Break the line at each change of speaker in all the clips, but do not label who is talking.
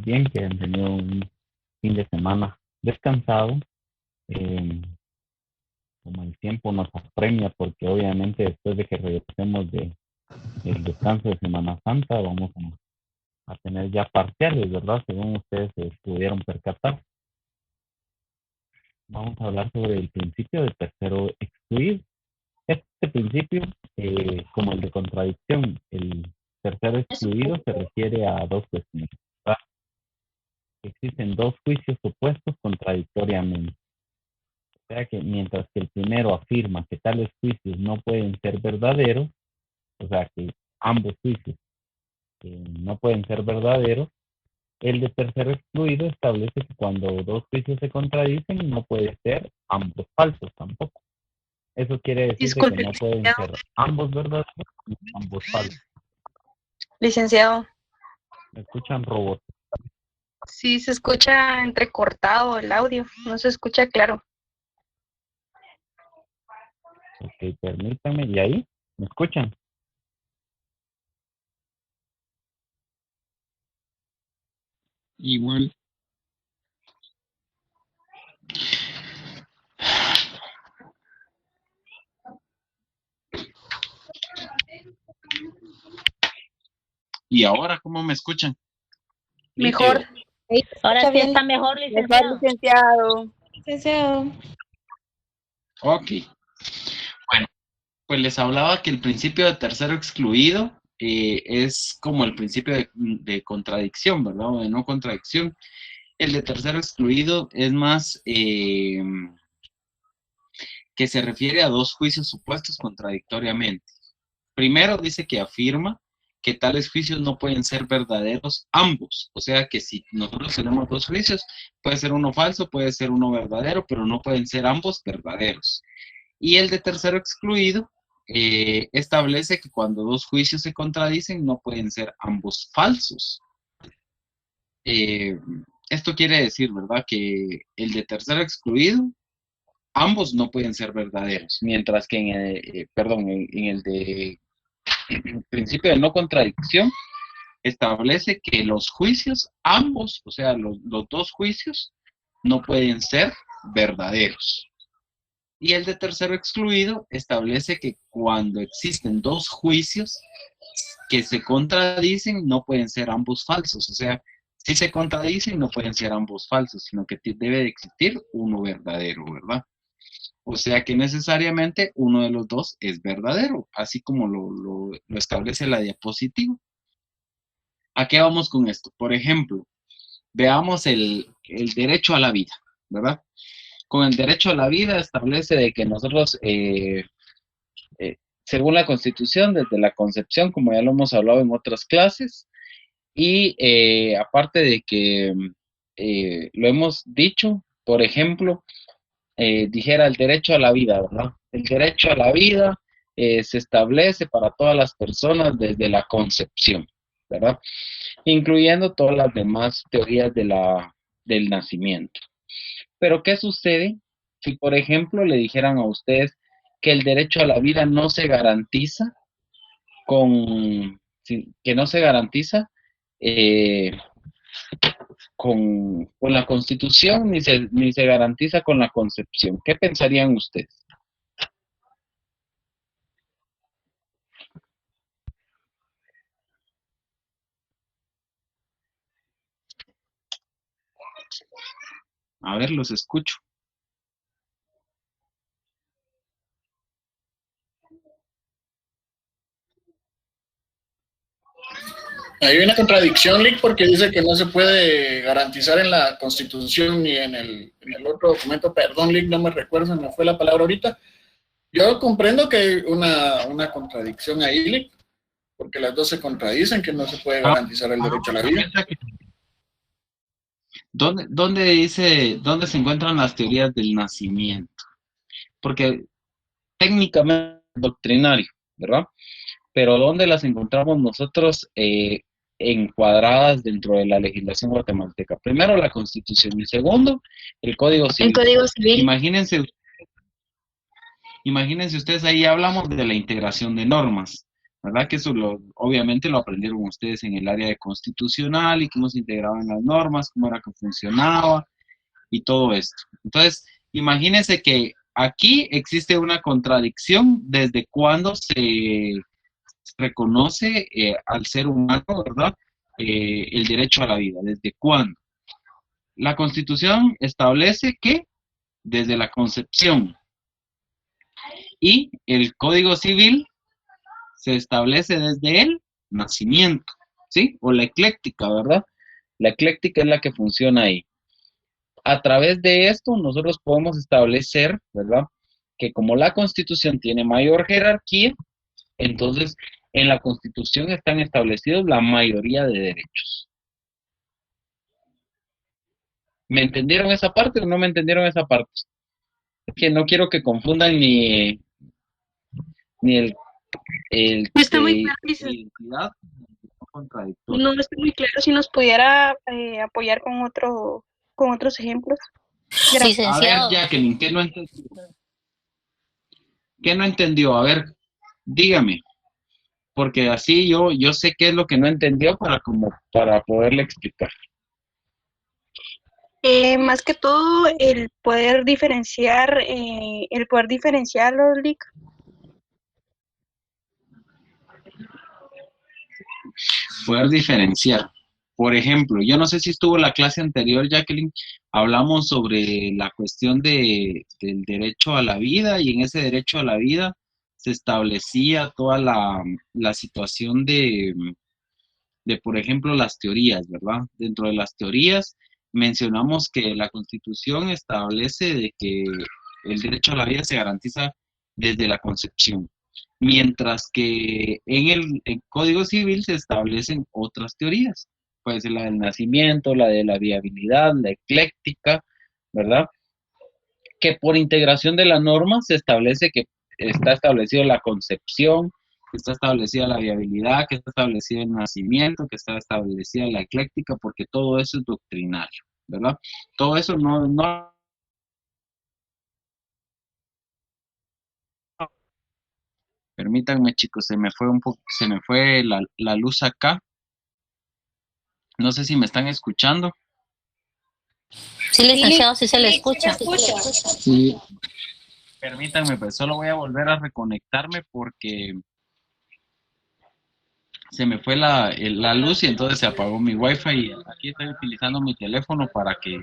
bien, que han tenido un fin de semana descansado. Eh, Como el tiempo nos apremia, porque obviamente después de que regresemos del descanso de Semana Santa, vamos a tener ya parciales, ¿verdad? Según ustedes se pudieron percatar. Vamos a hablar sobre el principio de tercero excluido. Este principio, como el de contradicción, el tercero excluido se refiere a dos cuestiones, ¿verdad? Existen dos juicios opuestos contradictoriamente. O sea que mientras que el primero afirma que tales juicios no pueden ser verdaderos, o sea que ambos juicios no pueden ser verdaderos, el de tercero excluido establece que cuando dos juicios se contradicen no puede ser ambos falsos tampoco. Eso quiere decir de que
Disculpe,
no pueden
licenciado.
ser ambos verdaderos ni ambos falsos.
Licenciado,
¿Me escuchan robots?
sí se escucha entrecortado el audio, no se escucha claro.
Ok, permítanme. ¿Y ahí? ¿Me escuchan?
Igual. ¿Y ahora cómo me escuchan?
Mejor.
Ahora sí
bien.
está mejor,
Mejor,
licenciado.
licenciado. Licenciado.
Ok. Bueno, pues les hablaba que el principio de tercero excluido es como el principio de contradicción, ¿verdad? O de no contradicción. El de tercero excluido es más que se refiere a dos juicios supuestos contradictoriamente. Primero dice que afirma que tales juicios no pueden ser verdaderos ambos. O sea que si nosotros tenemos dos juicios, puede ser uno falso, puede ser uno verdadero, pero no pueden ser ambos verdaderos. Y el de tercero excluido establece que cuando dos juicios se contradicen, no pueden ser ambos falsos. Esto quiere decir, ¿verdad? Que el de tercero excluido, ambos no pueden ser verdaderos, mientras que en el de principio de no contradicción, establece que los juicios, ambos, o sea, los dos juicios, no pueden ser verdaderos. Y el de tercero excluido establece que cuando existen dos juicios que se contradicen, no pueden ser ambos falsos. O sea, si se contradicen, no pueden ser ambos falsos, sino que debe de existir uno verdadero, ¿verdad? O sea que necesariamente uno de los dos es verdadero, así como lo establece la diapositiva. ¿A qué vamos con esto? Por ejemplo, veamos el derecho a la vida, ¿verdad? Con el derecho a la vida establece de que nosotros, según la Constitución, desde la concepción, como ya lo hemos hablado en otras clases, y aparte de que lo hemos dicho, por ejemplo, dijera el derecho a la vida, ¿verdad? El derecho a la vida se establece para todas las personas desde la concepción, ¿verdad? Incluyendo todas las demás teorías del nacimiento. Pero ¿qué sucede si, por ejemplo, le dijeran a ustedes que el derecho a la vida no se garantiza que no se garantiza eh, con la Constitución ni se garantiza con la concepción? ¿Qué pensarían ustedes? A ver, los escucho.
Hay una contradicción, Lick, porque dice que no se puede garantizar en la Constitución ni en el otro documento. Perdón, Lick, no me recuerdo, me fue la palabra ahorita. Yo comprendo que hay una contradicción ahí, Lick, porque las dos se contradicen, que no se puede garantizar el derecho a la vida.
¿Dónde se encuentran las teorías del nacimiento? Porque técnicamente es doctrinario, ¿verdad? Pero ¿dónde las encontramos nosotros encuadradas dentro de la legislación guatemalteca? Primero, la Constitución, y segundo, el Código Civil.
El Código Civil.
Imagínense ustedes, ahí hablamos de la integración de normas. ¿verdad? Que eso obviamente lo aprendieron ustedes en el área de constitucional y cómo se integraban las normas, cómo era que funcionaba y todo esto. Entonces, imagínense que aquí existe una contradicción desde cuando se reconoce al ser humano, ¿verdad? El derecho a la vida. ¿Desde cuándo? La Constitución establece que desde la concepción y el Código Civil se establece desde el nacimiento, ¿sí? O la ecléctica, ¿verdad? La ecléctica es la que funciona ahí. A través de esto nosotros podemos establecer, ¿verdad? Que como la Constitución tiene mayor jerarquía, entonces en la Constitución están establecidos la mayoría de derechos. ¿Me entendieron esa parte o no me entendieron esa parte? Es que no quiero que confundan ni el
No está muy claro, dice.
Identidad contradictoria.
No está muy claro. Si nos pudiera apoyar con otros ejemplos.
A ver,
Licenciado.
Jacqueline, ¿qué no entendió? ¿Qué no entendió? A ver, dígame. Porque así yo sé qué es lo que no entendió para poderle explicar.
Más que todo, el poder diferenciarlo, Lick.
Poder diferenciar. Por ejemplo, yo no sé si estuvo en la clase anterior, Jacqueline, hablamos sobre la cuestión del derecho a la vida y en ese derecho a la vida se establecía toda la situación de, por ejemplo, las teorías, ¿verdad? Dentro de las teorías mencionamos que la Constitución establece de que el derecho a la vida se garantiza desde la concepción, mientras que en el Código Civil se establecen otras teorías. Puede ser la del nacimiento, la de la viabilidad, la ecléctica, ¿verdad? Que por integración de la norma se establece que está establecido la concepción, que está establecida la viabilidad, que está establecido el nacimiento, que está establecida la ecléctica, porque todo eso es doctrinario, ¿verdad? Todo eso no Permítanme, chicos, se me fue la luz acá. No sé si me están escuchando.
Sí, licenciado, sí se le escucha.
Sí. Permítanme, pues solo voy a volver a reconectarme porque se me fue la luz y entonces se apagó mi wifi y aquí estoy utilizando mi teléfono para que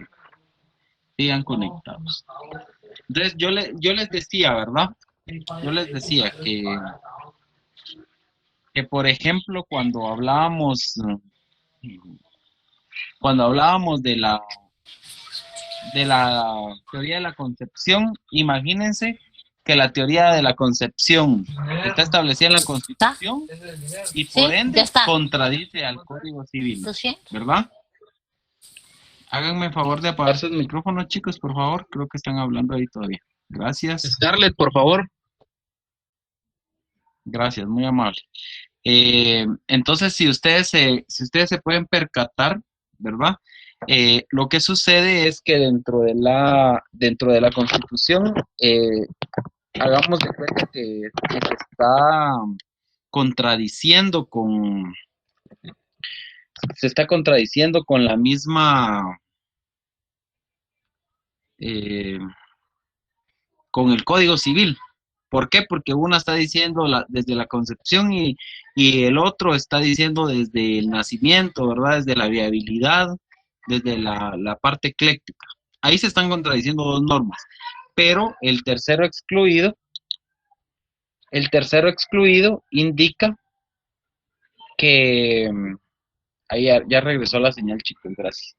sigan conectados. Entonces yo les decía, ¿verdad? Yo les decía que por ejemplo, cuando hablábamos de la teoría de la concepción, imagínense que la teoría de la concepción está establecida en la Constitución y por ende contradice al Código Civil, ¿verdad? Háganme el favor de apagar sus micrófonos, chicos, por favor. Creo que están hablando ahí todavía. Gracias. Scarlett, por favor. Gracias, muy amable. Entonces, si ustedes se pueden percatar, ¿verdad? Lo que sucede es que dentro de la Constitución, hagamos de cuenta que se está contradiciendo con la misma, con el Código Civil. ¿Por qué? Porque uno está diciendo desde la concepción y el otro está diciendo desde el nacimiento, ¿verdad? Desde la viabilidad, desde la parte ecléctica. Ahí se están contradiciendo dos normas. Pero el tercero excluido indica que... Ahí ya regresó la señal, chicos, gracias.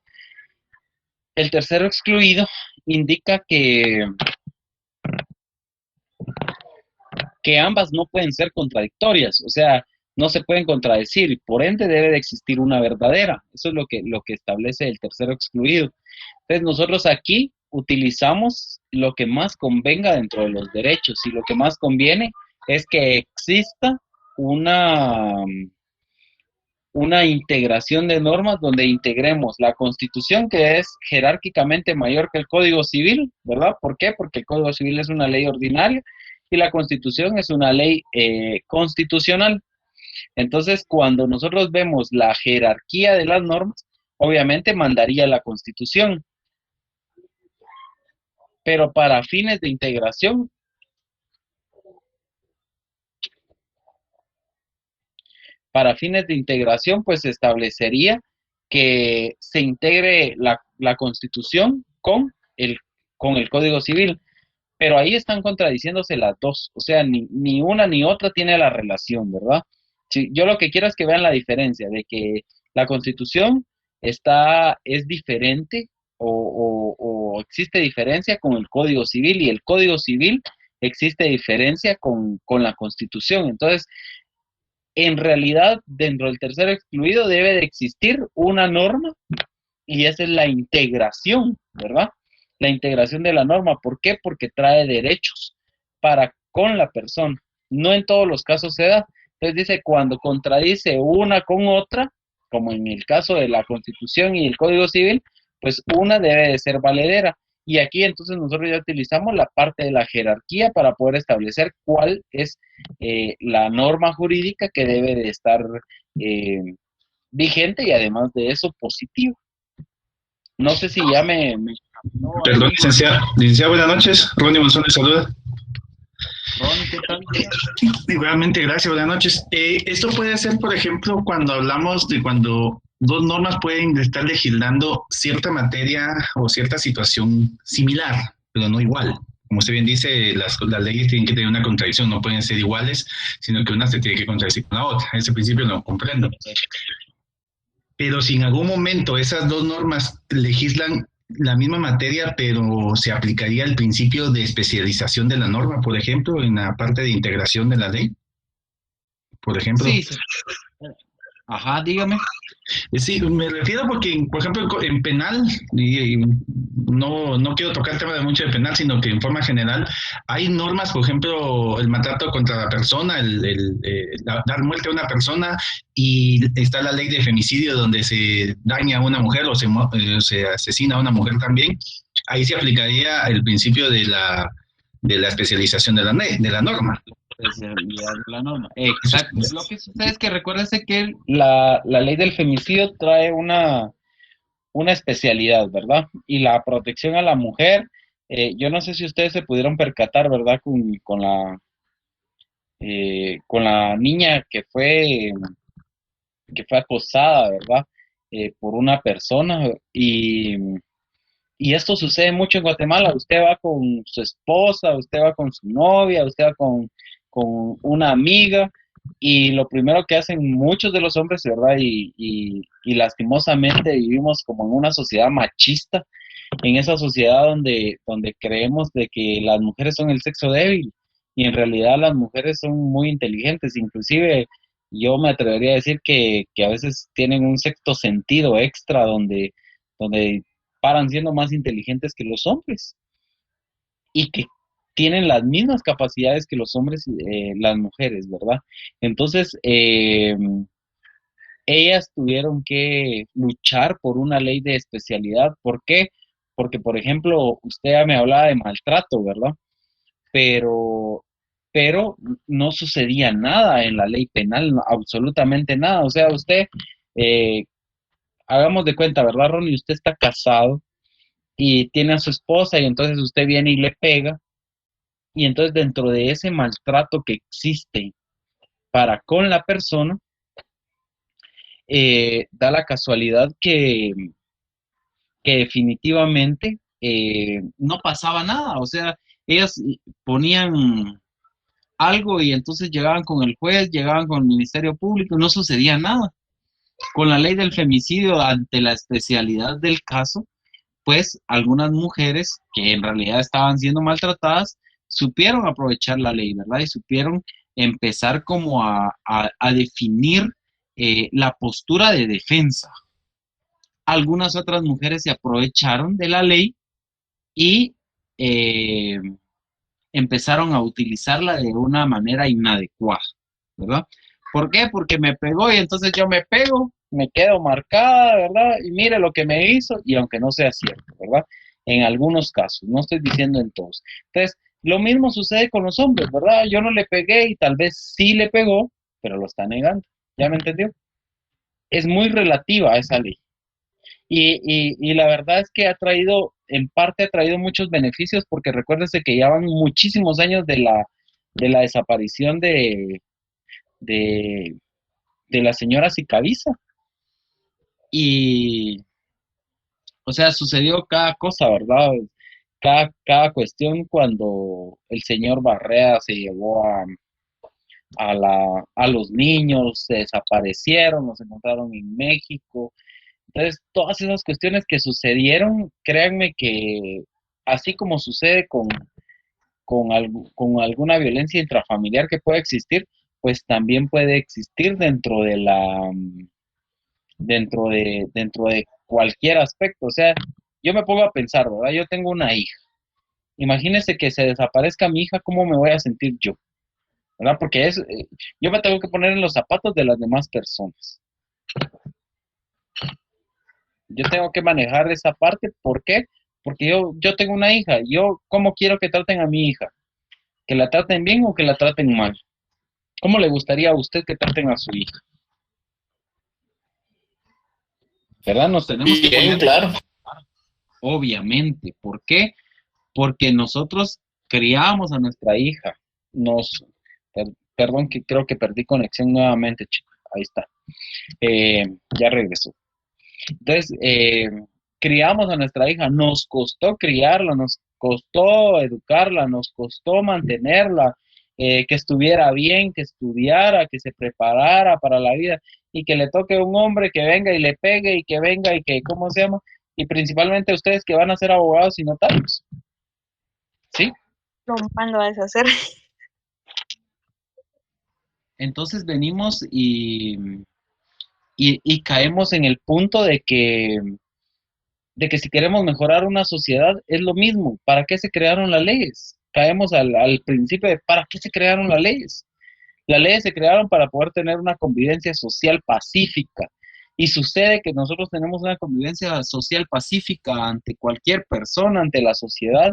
El tercero excluido indica que ambas no pueden ser contradictorias, o sea, no se pueden contradecir, por ende debe de existir una verdadera. Eso es lo que establece el tercero excluido. Entonces nosotros aquí utilizamos lo que más convenga dentro de los derechos, y lo que más conviene es que exista una integración de normas donde integremos la Constitución, que es jerárquicamente mayor que el Código Civil, ¿verdad? ¿Por qué? Porque el Código Civil es una ley ordinaria y la Constitución es una ley constitucional. Entonces, cuando nosotros vemos la jerarquía de las normas, obviamente mandaría la Constitución, pero para fines de integración, pues establecería que se integre la Constitución con el Código Civil. Pero ahí están contradiciéndose las dos, o sea, ni una ni otra tiene la relación, ¿verdad? Sí, yo lo que quiero es que vean la diferencia, de que la Constitución es diferente o existe diferencia con el Código Civil, y el Código Civil existe diferencia con la Constitución. Entonces, en realidad, dentro del tercero excluido debe de existir una norma, y esa es la integración, ¿verdad? La integración de la norma. ¿Por qué? Porque trae derechos para con la persona. No en todos los casos se da. Entonces dice, cuando contradice una con otra, como en el caso de la Constitución y el Código Civil, pues una debe de ser valedera. Y aquí entonces nosotros ya utilizamos la parte de la jerarquía para poder establecer cuál es la norma jurídica que debe de estar vigente, y además de eso positiva. No sé si ya no,
perdón, licenciado, buenas noches. Ronnie Monzón le saluda.
Ronnie, ¿qué tal?
Igualmente, gracias, buenas noches. Esto puede ser, por ejemplo, cuando hablamos de cuando dos normas pueden estar legislando cierta materia o cierta situación similar, pero no igual. Como usted bien dice, las leyes tienen que tener una contradicción, no pueden ser iguales, sino que una se tiene que contradecir con la otra. Ese principio lo comprendo. Pero si en algún momento esas dos normas legislan la misma materia, pero se aplicaría el principio de especialización de la norma, por ejemplo, en la parte de integración de la ley, por ejemplo.
Sí. Ajá, dígame.
Sí, me refiero porque, por ejemplo, en penal, y no quiero tocar el tema de mucho de penal, sino que en forma general hay normas, por ejemplo, el maltrato contra la persona, dar muerte a una persona, y está la ley de femicidio donde se daña a una mujer o se asesina a una mujer también. Ahí se aplicaría el principio de la especialización de la norma.
La norma. Exacto. Lo que sucede es que recuérdense que la ley del femicidio trae una especialidad, ¿verdad? Y la protección a la mujer, yo no sé si ustedes se pudieron percatar, ¿verdad? Con la niña que fue acosada, ¿verdad? Por una persona, y esto sucede mucho en Guatemala. Usted va con su esposa, usted va con su novia, usted va con una amiga, y lo primero que hacen muchos de los hombres, ¿verdad? Y lastimosamente vivimos como en una sociedad machista, en esa sociedad donde creemos de que las mujeres son el sexo débil, y en realidad las mujeres son muy inteligentes. Inclusive yo me atrevería a decir que a veces tienen un sexto sentido extra donde paran siendo más inteligentes que los hombres, y que tienen las mismas capacidades que los hombres, las mujeres, ¿verdad? Entonces, ellas tuvieron que luchar por una ley de especialidad. ¿Por qué? Porque, por ejemplo, usted ya me hablaba de maltrato, ¿verdad? Pero no sucedía nada en la ley penal, absolutamente nada. O sea, usted, hagamos de cuenta, ¿verdad, Ronnie? Usted está casado y tiene a su esposa, y entonces usted viene y le pega, y entonces dentro de ese maltrato que existe para con la persona, da la casualidad que definitivamente no pasaba nada. O sea, ellas ponían algo y entonces llegaban con el juez, llegaban con el Ministerio Público, no sucedía nada. Con la ley del femicidio, ante la especialidad del caso, pues algunas mujeres que en realidad estaban siendo maltratadas supieron aprovechar la ley, ¿verdad? Y supieron empezar como a definir la postura de defensa. Algunas otras mujeres se aprovecharon de la ley y empezaron a utilizarla de una manera inadecuada, ¿verdad? ¿Por qué? Porque me pegó y entonces yo me pego, me quedo marcada, ¿verdad? Y mire lo que me hizo, y aunque no sea cierto, ¿verdad? En algunos casos, no estoy diciendo en todos. Entonces, lo mismo sucede con los hombres, ¿verdad? Yo no le pegué y tal vez sí le pegó, pero lo está negando. ¿Ya me entendió? Es muy relativa esa ley. Y la verdad es que en parte ha traído muchos beneficios, porque recuérdese que ya van muchísimos años de la desaparición de, de la señora Sicavisa. Y, o sea, sucedió cada cosa, ¿verdad? Cada cuestión cuando el señor Barrea se llevó a los niños, se desaparecieron, los encontraron en México. Entonces, todas esas cuestiones que sucedieron, créanme que así como sucede con alguna violencia intrafamiliar que puede existir, pues también puede existir dentro de cualquier aspecto. O sea, yo me pongo a pensar, ¿verdad? Yo tengo una hija. Imagínese que se desaparezca mi hija, ¿cómo me voy a sentir yo? ¿Verdad? Porque yo me tengo que poner en los zapatos de las demás personas. Yo tengo que manejar esa parte. ¿Por qué? Porque yo tengo una hija. Yo, ¿cómo quiero que traten a mi hija? ¿Que la traten bien o que la traten mal? ¿Cómo le gustaría a usted que traten a su hija? ¿Verdad? Nos tenemos que
Bien,
poner,
claro.
obviamente. ¿Por qué? Porque nosotros criamos a nuestra hija. Perdón, que creo que perdí conexión nuevamente, chicos. Ahí está. Ya regresó. Entonces, criamos a nuestra hija, nos costó criarla, nos costó educarla, nos costó mantenerla, que estuviera bien, que estudiara, que se preparara para la vida, y que le toque un hombre que venga y le pegue y que venga y que, ¿cómo se llama? Y principalmente ustedes que van a ser abogados y notarios, ¿sí?
Lo mando a deshacer.
Entonces venimos y caemos en el punto de que si queremos mejorar una sociedad es lo mismo. ¿Para qué se crearon las leyes? Caemos al principio de ¿para qué se crearon las leyes? Las leyes se crearon para poder tener una convivencia social pacífica. Y sucede que nosotros tenemos una convivencia social pacífica ante cualquier persona, ante la sociedad.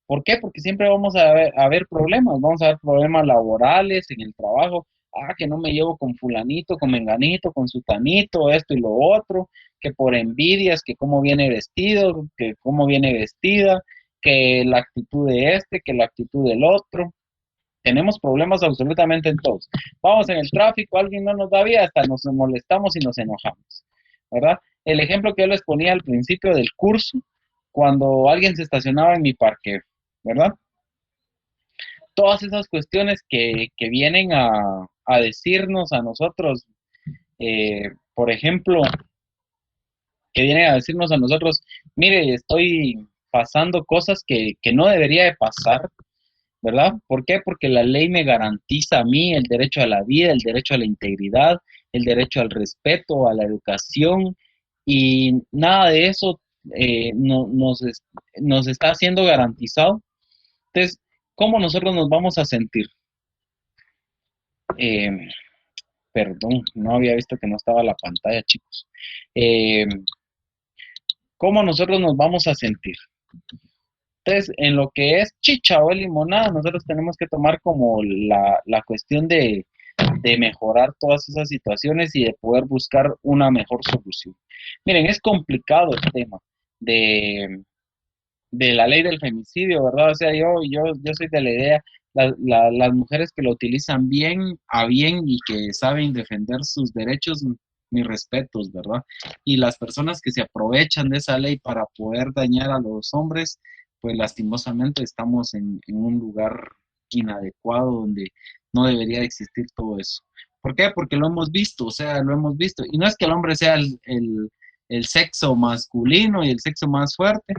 ¿Por qué? Porque siempre vamos a ver problemas, vamos a ver problemas laborales en el trabajo. Que no me llevo con fulanito, con menganito, con sutanito, esto y lo otro, que por envidias, que cómo viene vestido, que cómo viene vestida, que la actitud de este, que la actitud del otro. Tenemos problemas absolutamente en todos. Vamos en el tráfico, alguien no nos da vía, hasta nos molestamos y nos enojamos, ¿verdad? El ejemplo que yo les ponía al principio del curso, cuando alguien se estacionaba en mi parque, ¿verdad? Todas esas cuestiones que vienen a decirnos a nosotros, por ejemplo, que vienen a decirnos a nosotros, mire, estoy pasando cosas que no debería de pasar, ¿verdad? ¿Por qué? Porque la ley me garantiza a mí el derecho a la vida, el derecho a la integridad, el derecho al respeto, a la educación, y nada de eso nos está siendo garantizado. Entonces, ¿cómo nosotros nos vamos a sentir? Perdón, no había visto que no estaba la pantalla, chicos. ¿Cómo nosotros nos vamos a sentir? Entonces, en lo que es chicha o limonada, nosotros tenemos que tomar como la cuestión de mejorar todas esas situaciones y de poder buscar una mejor solución. Miren, es complicado el tema de la ley del femicidio, ¿verdad? O sea, yo soy de la idea, las mujeres que lo utilizan bien y que saben defender sus derechos, mis respetos, ¿verdad? Y las personas que se aprovechan de esa ley para poder dañar a los hombres, pues lastimosamente estamos en un lugar inadecuado donde no debería existir todo eso. ¿Por qué? Porque lo hemos visto, o sea, lo hemos visto. Y no es que el hombre sea el sexo masculino y el sexo más fuerte.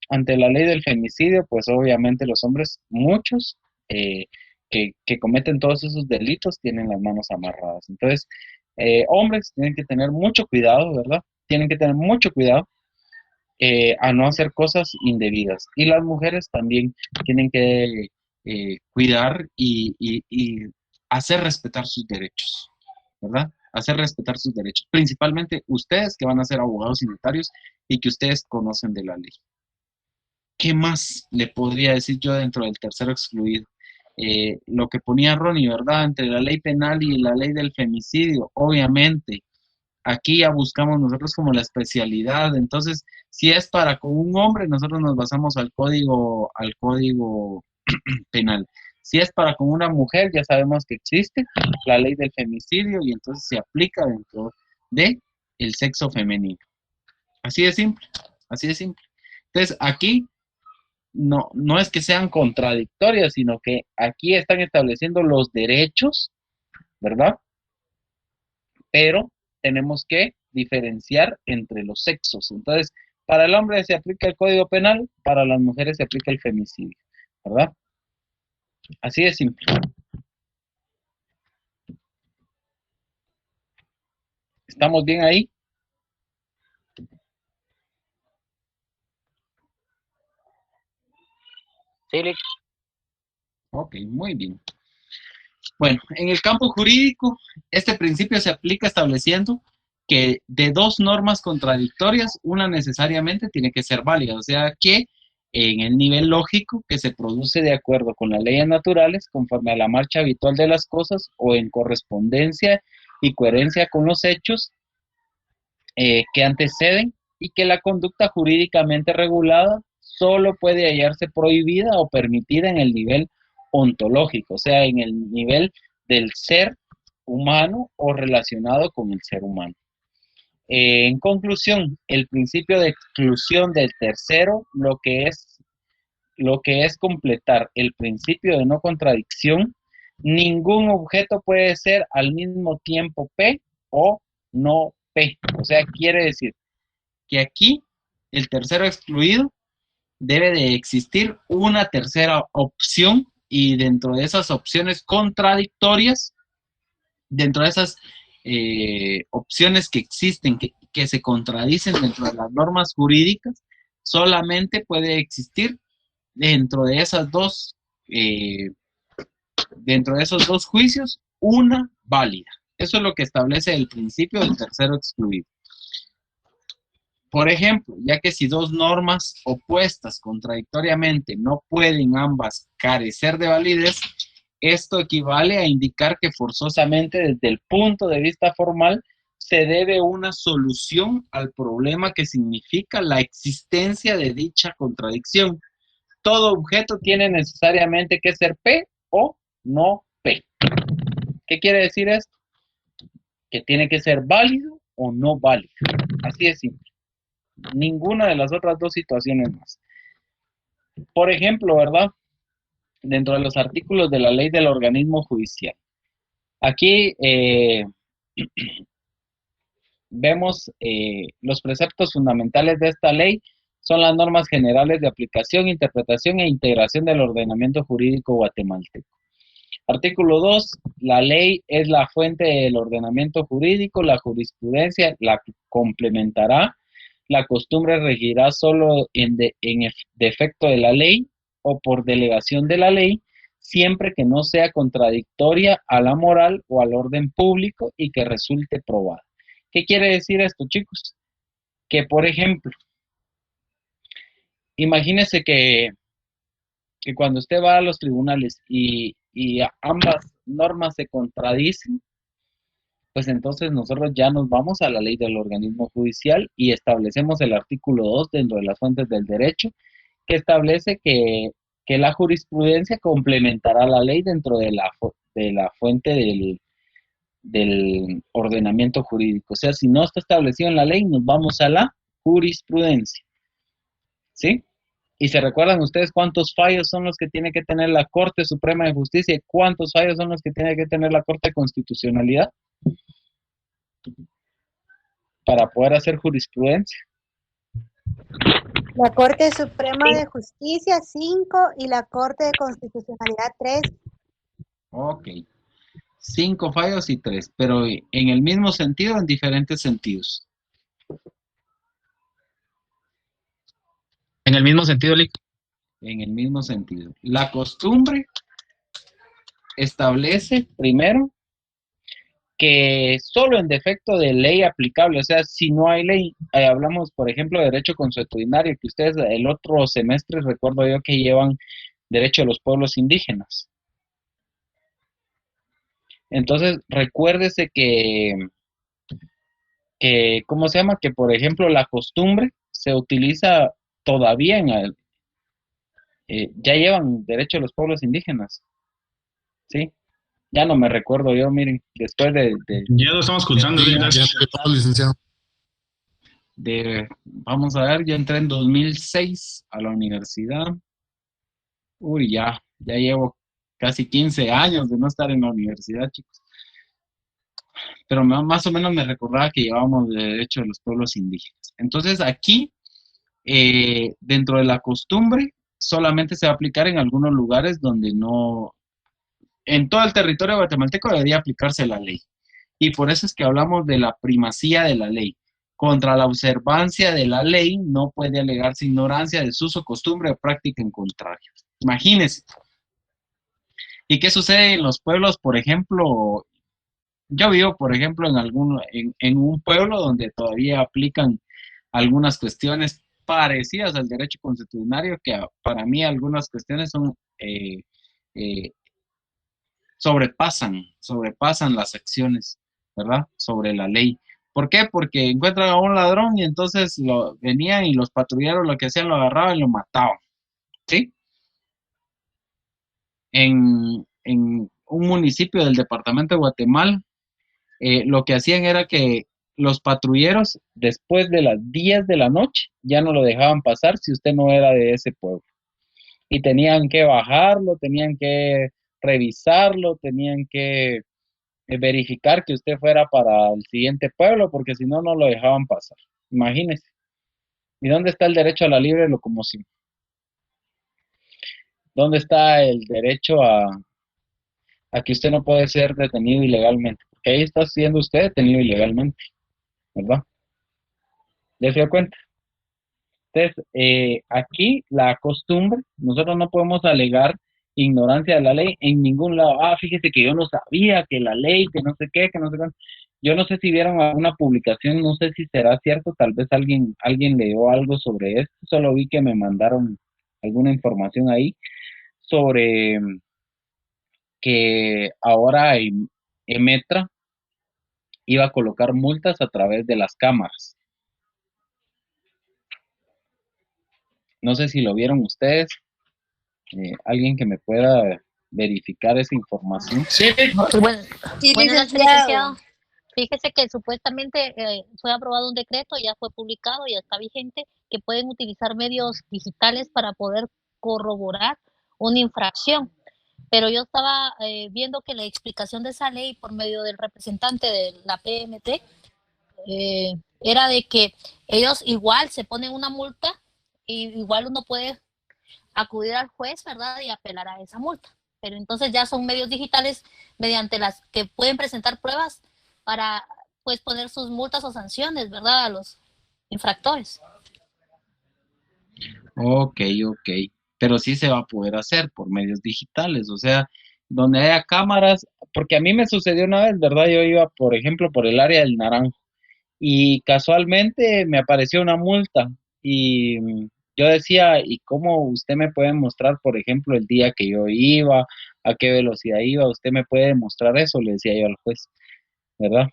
Ante la ley del femicidio, pues obviamente los hombres, muchos que cometen todos esos delitos, tienen las manos amarradas. Entonces, hombres tienen que tener mucho cuidado, ¿verdad? Tienen que tener mucho cuidado a no hacer cosas indebidas. Y las mujeres también tienen que cuidar y hacer respetar sus derechos, ¿verdad? Hacer respetar sus derechos. Principalmente ustedes que van a ser abogados y notarios y que ustedes conocen de la ley. ¿Qué más le podría decir yo dentro del tercero excluido? lo que ponía Ronnie, ¿verdad? Entre la ley penal y la ley del femicidio, obviamente. Aquí ya buscamos nosotros como la especialidad. Entonces, si es para con un hombre, nosotros nos basamos al código penal. Si es para con una mujer, ya sabemos que existe la ley del femicidio y entonces se aplica dentro de el sexo femenino. Así de simple, así de simple. Entonces, aquí no es que sean contradictorias, sino que aquí están estableciendo los derechos, ¿verdad? Pero tenemos que diferenciar entre los sexos. Entonces, para el hombre se aplica el Código Penal, para las mujeres se aplica el femicidio, ¿verdad? Así de simple. ¿Estamos bien ahí?
Sí, Lick.
Ok, muy bien. Bueno, en el campo jurídico, este principio se aplica estableciendo que de dos normas contradictorias, una necesariamente tiene que ser válida, o sea que en el nivel lógico que se produce de acuerdo con las leyes naturales, conforme a la marcha habitual de las cosas o en correspondencia y coherencia con los hechos que anteceden y que la conducta jurídicamente regulada solo puede hallarse prohibida o permitida en el nivel ontológico, o sea, en el nivel del ser humano o relacionado con el ser humano. En conclusión, el principio de exclusión del tercero, lo que es completar el principio de no contradicción, ningún objeto puede ser al mismo tiempo P o no P. O sea, quiere decir que aquí el tercero excluido debe de existir una tercera opción y dentro de esas opciones contradictorias, dentro de esas opciones que existen, que se contradicen dentro de las normas jurídicas, solamente puede existir dentro de esas dentro de esos dos juicios, una válida. Eso es lo que establece el principio del tercero excluido. Por ejemplo, ya que si dos normas opuestas contradictoriamente no pueden ambas carecer de validez, esto equivale a indicar que forzosamente desde el punto de vista formal se debe una solución al problema que significa la existencia de dicha contradicción. Todo objeto tiene necesariamente que ser P o no P. ¿Qué quiere decir esto? Que tiene que ser válido o no válido. Así de simple. Ninguna de las otras dos situaciones más. Por ejemplo, ¿verdad? Dentro de los artículos de la ley del organismo judicial. Aquí vemos los preceptos fundamentales de esta ley son las normas generales de aplicación, interpretación e integración del ordenamiento jurídico guatemalteco. Artículo 2. La ley es la fuente del ordenamiento jurídico, la jurisprudencia la complementará, la costumbre regirá solo en defecto de la ley o por delegación de la ley, siempre que no sea contradictoria a la moral o al orden público y que resulte probada. ¿Qué quiere decir esto, chicos? Que, por ejemplo, imagínese que cuando usted va a los tribunales y ambas normas se contradicen, pues entonces nosotros ya nos vamos a la ley del organismo judicial y establecemos el artículo 2 dentro de las fuentes del derecho, que establece que la jurisprudencia complementará la ley dentro de la fuente del ordenamiento jurídico. O sea, si no está establecido en la ley, nos vamos a la jurisprudencia. ¿Sí? Y se recuerdan ustedes cuántos fallos son los que tiene que tener la Corte Suprema de Justicia y cuántos fallos son los que tiene que tener la Corte de Constitucionalidad para poder hacer jurisprudencia.
La Corte Suprema de Justicia 5 y la Corte de Constitucionalidad 3.
Ok. 5 fallos y 3, pero en el mismo sentido, en diferentes sentidos.
En el mismo sentido, Lick.
En el mismo sentido. La costumbre establece, primero, que solo en defecto de ley aplicable, o sea, si no hay ley, hablamos, por ejemplo, de derecho consuetudinario, que ustedes el otro semestre recuerdo yo que llevan derecho a los pueblos indígenas. Entonces, recuérdese ¿cómo se llama? Que, por ejemplo, la costumbre se utiliza todavía ya llevan derecho los pueblos indígenas, ¿sí? Ya no me recuerdo yo, miren, después
Ya lo estamos escuchando,
Sí,
gracias.
ya todo, licenciado.
vamos a ver, yo entré en 2006 a la universidad. Uy, ya llevo casi 15 años de no estar en la universidad, chicos. Pero más o menos me recordaba que llevábamos de derecho de los pueblos indígenas. Entonces, aquí, dentro de la costumbre, solamente se va a aplicar en algunos lugares donde no... En todo el territorio guatemalteco debería aplicarse la ley. Y por eso es que hablamos de la primacía de la ley. Contra la observancia de la ley no puede alegarse ignorancia, desuso, costumbre o práctica en contrario. Imagínense. ¿Y qué sucede en los pueblos? Por ejemplo, yo vivo, por ejemplo, en un pueblo donde todavía aplican algunas cuestiones parecidas al derecho constitucional, que para mí algunas cuestiones son sobrepasan las acciones, ¿verdad? Sobre la ley. ¿Por qué? Porque encuentran a un ladrón y entonces venían y los patrulleros lo que hacían, lo agarraban y lo mataban, ¿sí? En un municipio del departamento de Guatemala, lo que hacían era que los patrulleros, después de las 10 de la noche, ya no lo dejaban pasar si usted no era de ese pueblo. Y tenían que bajarlo, tenían que revisarlo, tenían que verificar que usted fuera para el siguiente pueblo, porque si no, no lo dejaban pasar. Imagínese. ¿Y dónde está el derecho a la libre locomoción? ¿Dónde está el derecho a que usted no puede ser detenido ilegalmente? Porque ahí está siendo usted detenido ilegalmente, ¿verdad? ¿Ya se dio cuenta? Entonces, aquí la costumbre, nosotros no podemos alegar ignorancia de la ley en ningún lado. Fíjese que yo no sabía que la ley, que no sé qué, que no sé cuánto. Yo no sé si vieron alguna publicación, no sé si será cierto, tal vez alguien leyó algo sobre esto, solo vi que me mandaron alguna información ahí sobre que ahora Emetra iba a colocar multas a través de las cámaras. No sé si lo vieron ustedes. ¿Alguien que me pueda verificar esa información?
Sí,
Bueno,
Sí,
buenas noches,
licenciado.
licenciado. Fíjese que supuestamente fue aprobado un decreto, ya fue publicado, ya está vigente, que pueden utilizar medios digitales para poder corroborar una infracción. Pero yo estaba viendo que la explicación de esa ley por medio del representante de la PMT era de que ellos igual se ponen una multa y igual uno puede acudir al juez, ¿verdad? Y apelar a esa multa. Pero entonces ya son medios digitales mediante las que pueden presentar pruebas para, pues, poner sus multas o sanciones, ¿verdad? A los infractores.
Ok. Pero sí se va a poder hacer por medios digitales, o sea, donde haya cámaras, porque a mí me sucedió una vez, ¿verdad? Yo iba, por ejemplo, por el área del Naranjo y casualmente me apareció una multa y yo decía, ¿y cómo usted me puede mostrar, por ejemplo, el día que yo iba, a qué velocidad iba? ¿Usted me puede mostrar eso? Le decía yo al juez, ¿verdad?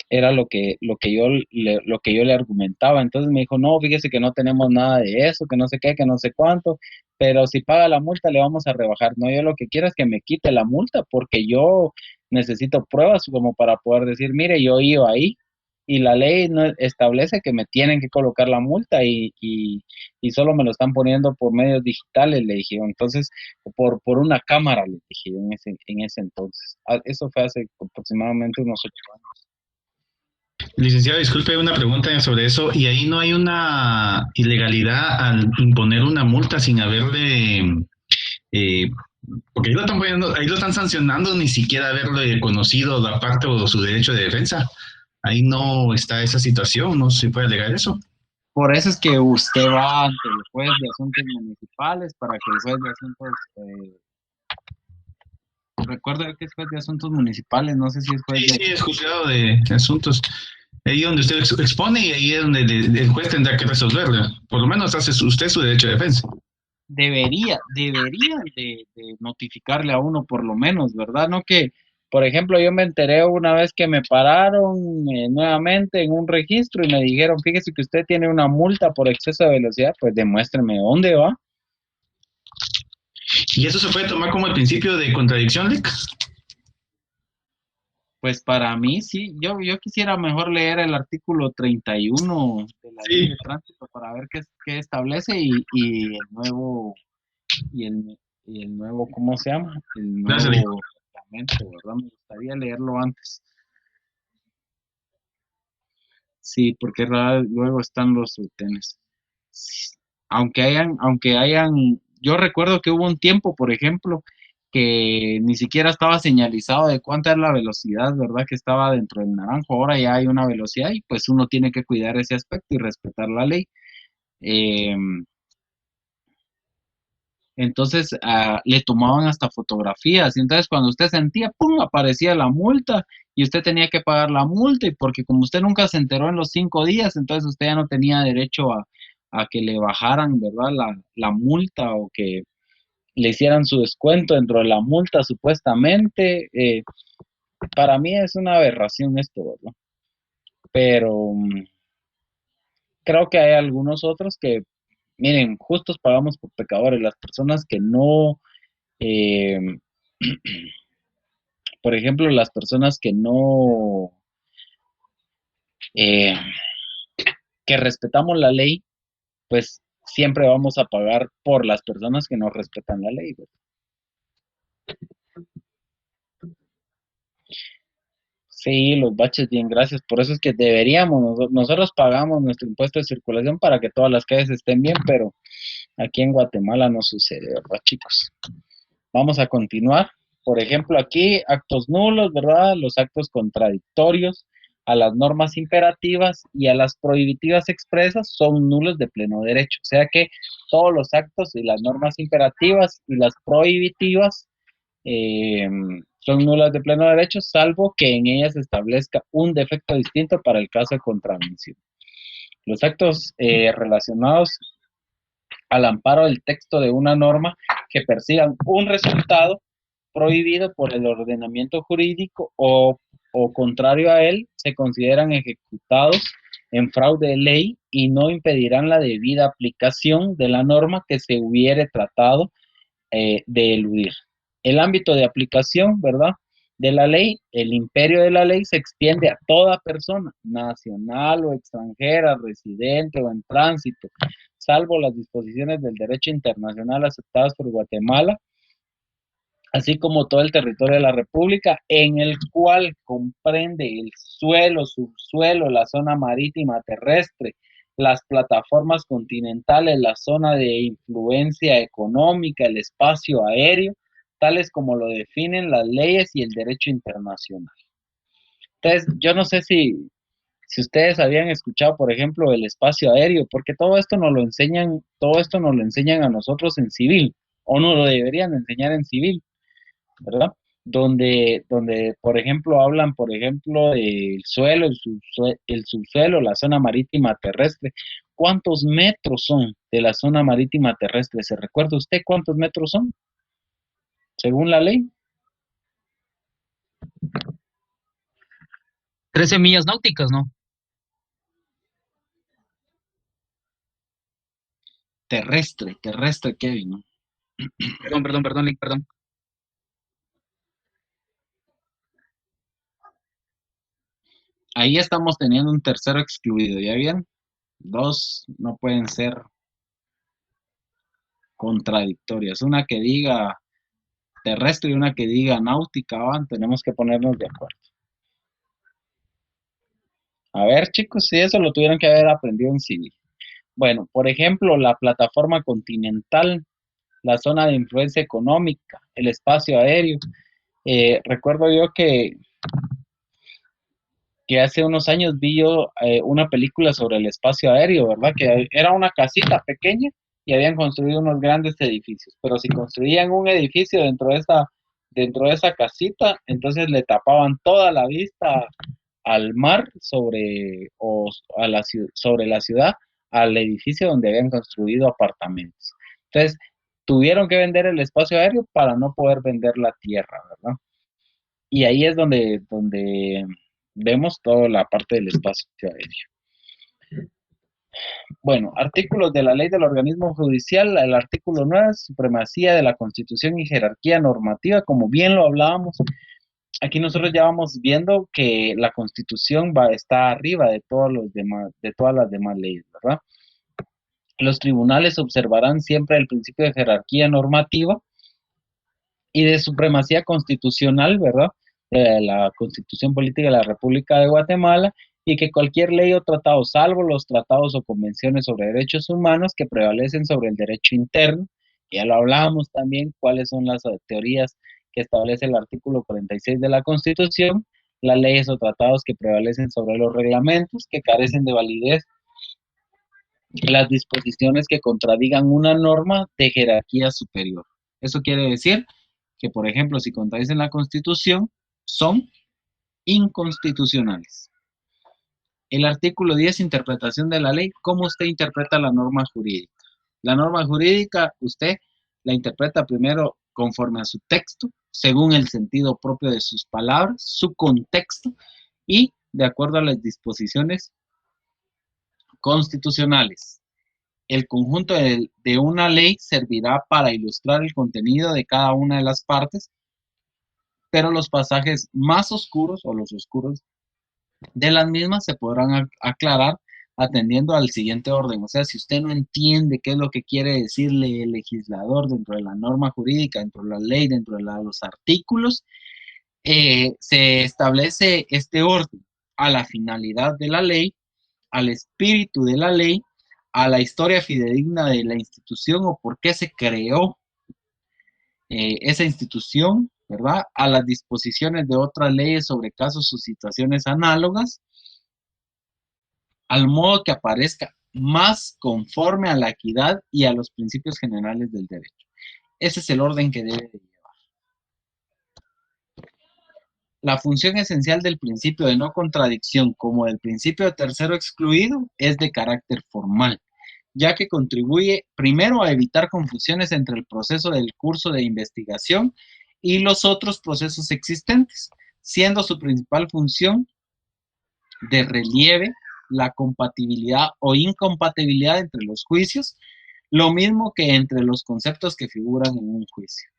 Era lo que yo le argumentaba. Entonces me dijo, no, fíjese que no tenemos nada de eso, que no sé qué, que no sé cuánto, pero si paga la multa le vamos a rebajar. No, yo lo que quiero es que me quite la multa porque yo necesito pruebas como para poder decir, mire, yo iba ahí y la ley no establece que me tienen que colocar la multa y solo me lo están poniendo por medios digitales, le dije yo. Entonces, por una cámara, le dije yo en ese entonces. Eso fue hace aproximadamente unos 8 años.
Licenciado, disculpe una pregunta sobre eso. ¿Y ahí no hay una ilegalidad al imponer una multa sin haberle... porque ahí lo están sancionando ni siquiera haberle conocido la parte o su derecho de defensa? Ahí no está esa situación, no se puede alegar eso.
Por eso es que usted va ante el juez de asuntos municipales para que el juez de asuntos... recuerdo que es juez de asuntos municipales, no sé si es juez
Sí, es juzgado de asuntos. Ahí donde usted expone y ahí es donde el juez tendrá que resolverlo. Por lo menos hace usted su derecho de defensa.
deberían de notificarle a uno por lo menos, ¿verdad? No que, por ejemplo, yo me enteré una vez que me pararon nuevamente en un registro y me dijeron, fíjese que usted tiene una multa por exceso de velocidad, pues demuéstreme dónde va.
¿Y eso se puede tomar como el principio de contradicción, Lick?
Pues para mí sí, yo quisiera mejor leer el artículo 31 de la ley
Sí.
de tránsito para ver qué establece y el nuevo, y el nuevo, ¿cómo se llama? El
Gracias,
nuevo reglamento, ¿verdad? Me gustaría leerlo antes. Sí, porque luego están los retenes. Aunque hayan, yo recuerdo que hubo un tiempo, por ejemplo, que ni siquiera estaba señalizado de cuánta es la velocidad, ¿verdad? Que estaba dentro del naranjo. Ahora ya hay una velocidad y pues uno tiene que cuidar ese aspecto y respetar la ley. Eh, entonces le tomaban hasta fotografías y entonces cuando usted sentía, ¡pum!, aparecía la multa y usted tenía que pagar la multa y porque como usted nunca se enteró en los 5 días, entonces usted ya no tenía derecho a que le bajaran, ¿verdad? La multa o que le hicieran su descuento dentro de la multa supuestamente. Para mí es una aberración esto, ¿verdad? Pero creo que hay algunos otros que, miren, justos pagamos por pecadores, las personas que no, eh, por ejemplo, las personas que no, eh, que respetamos la ley, pues siempre vamos a pagar por las personas que no respetan la ley, ¿verdad? Sí, los baches, bien, gracias. Por eso es que deberíamos, nosotros pagamos nuestro impuesto de circulación para que todas las calles estén bien, pero aquí en Guatemala no sucede, ¿verdad, chicos? Vamos a continuar. Por ejemplo, aquí actos nulos, ¿verdad? Los actos contradictorios a las normas imperativas y a las prohibitivas expresas son nulos de pleno derecho. O sea que todos los actos y las normas imperativas y las prohibitivas eh, son nulas de pleno derecho, salvo que en ellas se establezca un defecto distinto para el caso de contravención. Los actos relacionados al amparo del texto de una norma que persigan un resultado prohibido por el ordenamiento jurídico o contrario a él, se consideran ejecutados en fraude de ley y no impedirán la debida aplicación de la norma que se hubiere tratado de eludir. El ámbito de aplicación, ¿verdad?, de la ley, el imperio de la ley se extiende a toda persona, nacional o extranjera, residente o en tránsito, salvo las disposiciones del derecho internacional aceptadas por Guatemala, así como todo el territorio de la República, en el cual comprende el suelo, subsuelo, la zona marítima terrestre, las plataformas continentales, la zona de influencia económica, el espacio aéreo, tales como lo definen las leyes y el derecho internacional. Entonces, yo no sé si ustedes habían escuchado, por ejemplo, el espacio aéreo, porque todo esto nos lo enseñan a nosotros en civil, o nos lo deberían enseñar en civil, ¿verdad? Donde, por ejemplo, hablan, por ejemplo, del suelo, el subsuelo, la zona marítima terrestre. ¿Cuántos metros son de la zona marítima terrestre? ¿Se recuerda usted cuántos metros son? Según la ley.
13 millas náuticas, ¿no?
Terrestre, Kevin, ¿no?
Perdón, Lick, perdón.
Ahí estamos teniendo un tercero excluido, ¿ya bien? Dos no pueden ser contradictorias. Una que diga terrestre y una que diga náutica, tenemos que ponernos de acuerdo. A ver, chicos, si eso lo tuvieron que haber aprendido en civil. Bueno, por ejemplo, la plataforma continental, la zona de influencia económica, el espacio aéreo. Recuerdo yo que hace unos años vi yo una película sobre el espacio aéreo, ¿verdad? Que era una casita pequeña y habían construido unos grandes edificios, pero si construían un edificio dentro de esa casita, entonces le tapaban toda la vista al mar sobre la ciudad, al edificio donde habían construido apartamentos. Entonces, tuvieron que vender el espacio aéreo para no poder vender la tierra, ¿verdad? Y ahí es donde vemos toda la parte del espacio aéreo. Bueno, artículos de la ley del organismo judicial, el artículo 9, supremacía de la Constitución y jerarquía normativa, como bien lo hablábamos. Aquí nosotros ya vamos viendo que la Constitución está arriba de todas las demás leyes, ¿verdad? Los tribunales observarán siempre el principio de jerarquía normativa y de supremacía constitucional, ¿verdad? La Constitución Política de la República de Guatemala, y que cualquier ley o tratado, salvo los tratados o convenciones sobre derechos humanos que prevalecen sobre el derecho interno, ya lo hablábamos también, cuáles son las teorías que establece el artículo 46 de la Constitución, las leyes o tratados que prevalecen sobre los reglamentos, que carecen de validez, las disposiciones que contradigan una norma de jerarquía superior. Eso quiere decir que, por ejemplo, si contradicen la Constitución, son inconstitucionales. El artículo 10, interpretación de la ley. ¿Cómo usted interpreta la norma jurídica? La norma jurídica, usted la interpreta primero conforme a su texto, según el sentido propio de sus palabras, su contexto y de acuerdo a las disposiciones constitucionales. El conjunto de una ley servirá para ilustrar el contenido de cada una de las partes, pero los pasajes más oscuros o los oscuros de las mismas se podrán aclarar atendiendo al siguiente orden. O sea, si usted no entiende qué es lo que quiere decirle el legislador dentro de la norma jurídica, dentro de la ley, dentro de los artículos, se establece este orden a la finalidad de la ley, al espíritu de la ley, a la historia fidedigna de la institución o por qué se creó esa institución, ¿verdad? A las disposiciones de otras leyes sobre casos o situaciones análogas, al modo que aparezca más conforme a la equidad y a los principios generales del derecho. Ese es el orden que debe de llevar. La función esencial del principio de no contradicción como del principio de tercero excluido es de carácter formal, ya que contribuye primero a evitar confusiones entre el proceso del curso de investigación y los otros procesos existentes, siendo su principal función de relieve la compatibilidad o incompatibilidad entre los juicios, lo mismo que entre los conceptos que figuran en un juicio.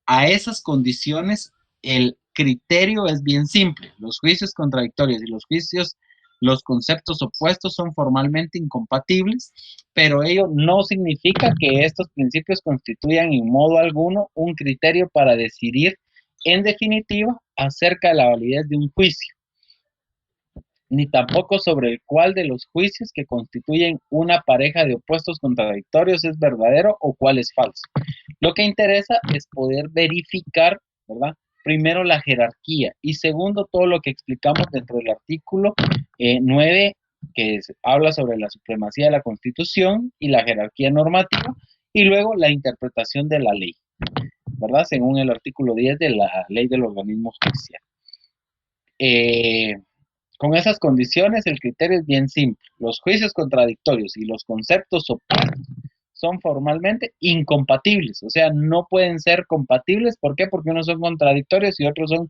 A esas condiciones, el criterio es bien simple. Los juicios contradictorios y los conceptos opuestos son formalmente incompatibles, pero ello no significa que estos principios constituyan en modo alguno un criterio para decidir en definitiva acerca de la validez de un juicio, ni tampoco sobre el cuál de los juicios que constituyen una pareja de opuestos contradictorios es verdadero o cuál es falso. Lo que interesa es poder verificar, ¿verdad? Primero, la jerarquía y segundo, todo lo que explicamos dentro del artículo 9, que habla sobre la supremacía de la Constitución y la jerarquía normativa, y luego la interpretación de la ley, ¿verdad? Según el artículo 10 de la ley del organismo judicial. Con esas condiciones, el criterio es bien simple. Los juicios contradictorios y los conceptos opuestos son formalmente incompatibles, o sea, no pueden ser compatibles. ¿Por qué? Porque unos son contradictorios y otros son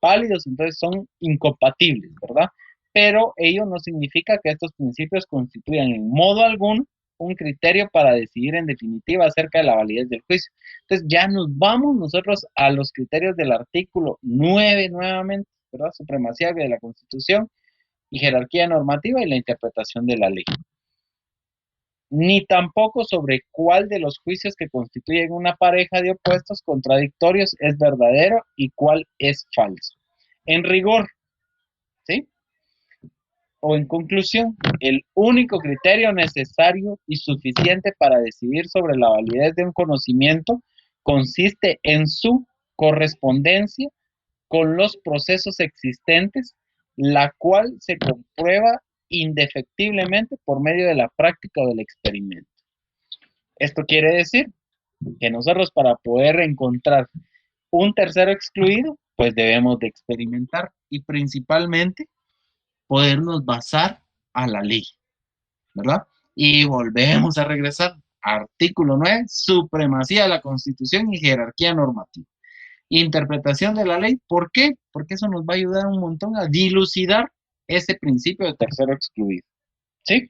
válidos, entonces son incompatibles, ¿verdad? Pero ello no significa que estos principios constituyan en modo alguno un criterio para decidir en definitiva acerca de la validez del juicio. Entonces ya nos vamos nosotros a los criterios del artículo 9 nuevamente, ¿verdad? Supremacía de la Constitución y jerarquía normativa y la interpretación de la ley. Ni tampoco sobre cuál de los juicios que constituyen una pareja de opuestos contradictorios es verdadero y cuál es falso. En rigor, ¿sí? O en conclusión, el único criterio necesario y suficiente para decidir sobre la validez de un conocimiento consiste en su correspondencia con los procesos existentes, la cual se comprueba indefectiblemente por medio de la práctica o del experimento. Esto quiere decir que nosotros, para poder encontrar un tercero excluido, pues debemos de experimentar y principalmente podernos basar a la ley, ¿verdad? Y volvemos a regresar. Artículo 9, supremacía de la Constitución y jerarquía normativa. Interpretación de la ley, ¿por qué? Porque eso nos va a ayudar un montón a dilucidar ese principio de tercero excluido. ¿Sí?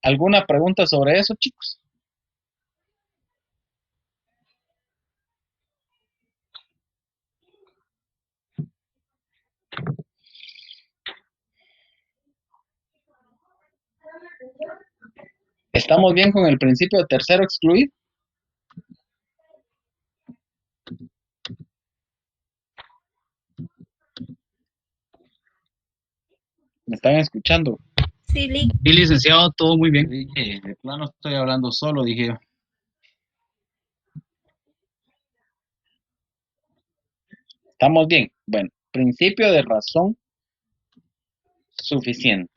¿Alguna pregunta sobre eso, chicos? ¿Estamos bien con el principio de tercero excluido? ¿Me están escuchando?
Sí, Lick.
Sí, licenciado, todo muy bien.
Dije, de plano estoy hablando solo, dije yo. ¿Estamos bien? Bueno, principio de razón suficiente.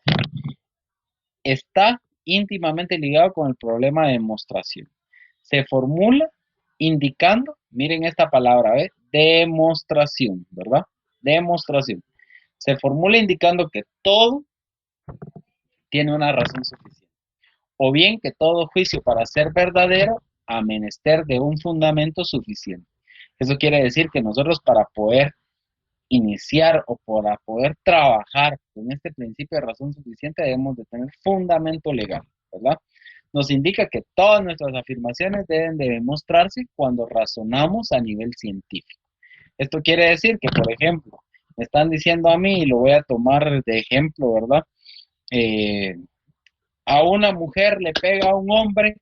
Está íntimamente ligado con el problema de demostración. Se formula indicando, miren esta palabra, ¿ves? Demostración, ¿verdad? Demostración. Se formula indicando que todo tiene una razón suficiente. O bien que todo juicio para ser verdadero a menester de un fundamento suficiente. Eso quiere decir que nosotros para poder iniciar o para poder trabajar con este principio de razón suficiente debemos de tener fundamento legal, ¿verdad? Nos indica que todas nuestras afirmaciones deben de demostrarse cuando razonamos a nivel científico. Esto quiere decir que, por ejemplo, me están diciendo a mí, y lo voy a tomar de ejemplo, ¿verdad? A una mujer le pega a un hombre,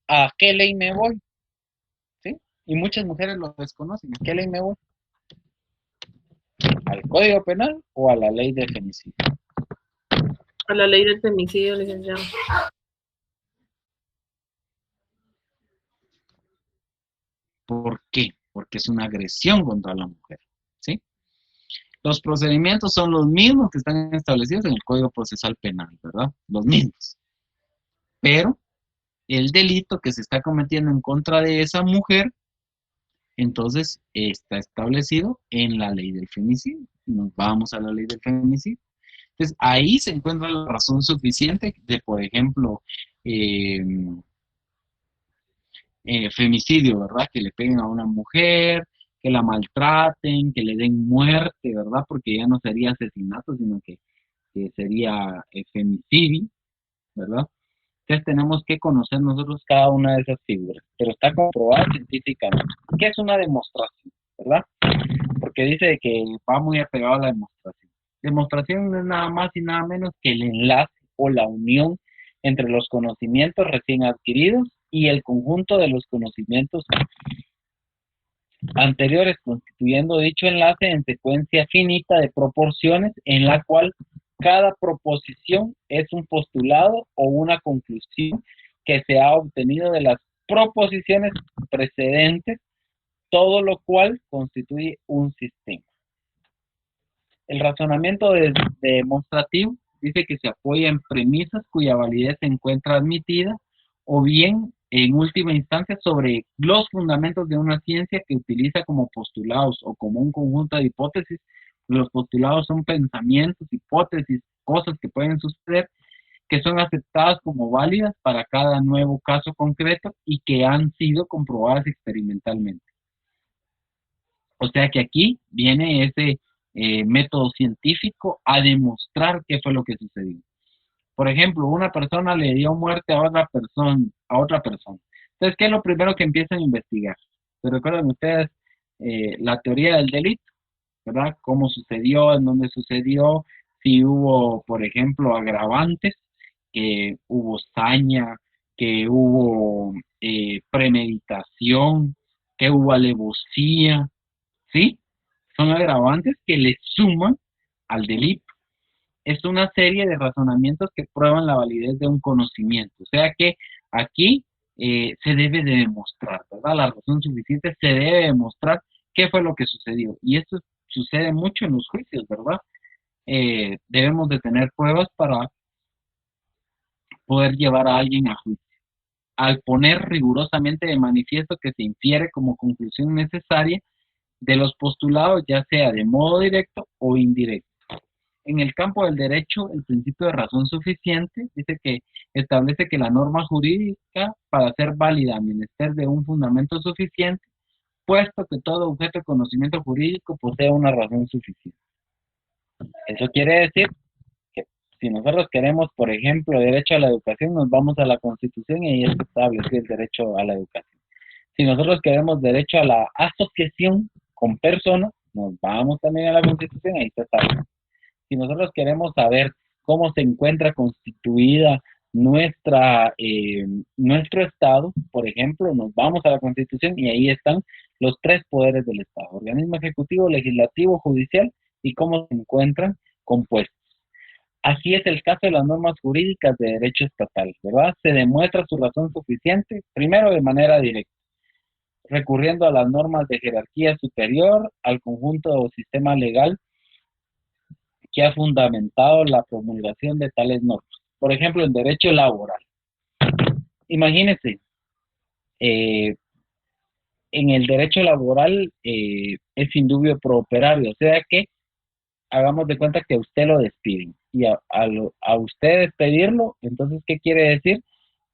¿a qué ley me voy? ¿Sí? Y muchas mujeres lo desconocen. ¿A qué ley me voy? ¿Al Código Penal o a la ley de femicidio?
A la ley del femicidio, licenciado.
¿Por qué? Porque es una agresión contra la mujer, ¿sí? Los procedimientos son los mismos que están establecidos en el Código Procesal Penal, ¿verdad? Los mismos. Pero el delito que se está cometiendo en contra de esa mujer, entonces está establecido en la ley del femicidio. Nos vamos a la ley del femicidio. Entonces, ahí se encuentra la razón suficiente de, por ejemplo, femicidio, ¿verdad? Que le peguen a una mujer, que la maltraten, que le den muerte, ¿verdad? Porque ya no sería asesinato, sino que sería femicidio, ¿verdad? Entonces tenemos que conocer nosotros cada una de esas figuras, pero está comprobado científicamente. ¿Qué es una demostración, verdad? Porque dice que va muy apegado a la demostración. Demostración no es nada más y nada menos que el enlace o la unión entre los conocimientos recién adquiridos y el conjunto de los conocimientos anteriores, constituyendo dicho enlace en secuencia finita de proporciones en la cual cada proposición es un postulado o una conclusión que se ha obtenido de las proposiciones precedentes, todo lo cual constituye un sistema. El razonamiento demostrativo dice que se apoya en premisas cuya validez se encuentra admitida o bien en última instancia sobre los fundamentos de una ciencia que utiliza como postulados o como un conjunto de hipótesis. Los postulados son pensamientos, hipótesis, cosas que pueden suceder, que son aceptadas como válidas para cada nuevo caso concreto y que han sido comprobadas experimentalmente. O sea que aquí viene ese método científico a demostrar qué fue lo que sucedió. Por ejemplo, una persona le dio muerte a otra persona. Entonces, ¿qué es lo primero que empiezan a investigar? ¿Se recuerdan ustedes la teoría del delito? ¿Verdad? ¿Cómo sucedió? ¿En dónde sucedió? Si hubo, por ejemplo, agravantes, que hubo saña, que hubo premeditación, que hubo alevosía, ¿sí? Son agravantes que le suman al delito. Es una serie de razonamientos que prueban la validez de un conocimiento. O sea que aquí se debe de demostrar, ¿verdad? La razón suficiente se debe demostrar qué fue lo que sucedió. Y esto sucede mucho en los juicios, ¿verdad? Debemos de tener pruebas para poder llevar a alguien a juicio. Al poner rigurosamente de manifiesto que se infiere como conclusión necesaria de los postulados, ya sea de modo directo o indirecto. en el campo del derecho, el principio de razón suficiente dice que establece que la norma jurídica, para ser válida a menester de un fundamento suficiente, puesto que todo objeto de conocimiento jurídico posee una razón suficiente. Eso quiere decir que si nosotros queremos, por ejemplo, derecho a la educación, nos vamos a la Constitución y ahí está establecido el derecho a la educación. Si nosotros queremos derecho a la asociación con personas, nos vamos también a la Constitución y ahí está establecido. Si nosotros queremos saber cómo se encuentra constituida nuestro Estado, por ejemplo, nos vamos a la Constitución y ahí están los 3 poderes del Estado: organismo ejecutivo, legislativo, judicial, y cómo se encuentran compuestos. Así es el caso de las normas jurídicas de derecho estatal, ¿verdad? Se demuestra su razón suficiente, primero de manera directa, recurriendo a las normas de jerarquía superior, al conjunto o sistema legal que ha fundamentado la promulgación de tales normas. Por ejemplo, en derecho laboral. Imagínense, en el derecho laboral es indubio pro operario, o sea que hagamos de cuenta que a usted lo despiden y a usted despedirlo, entonces, ¿qué quiere decir?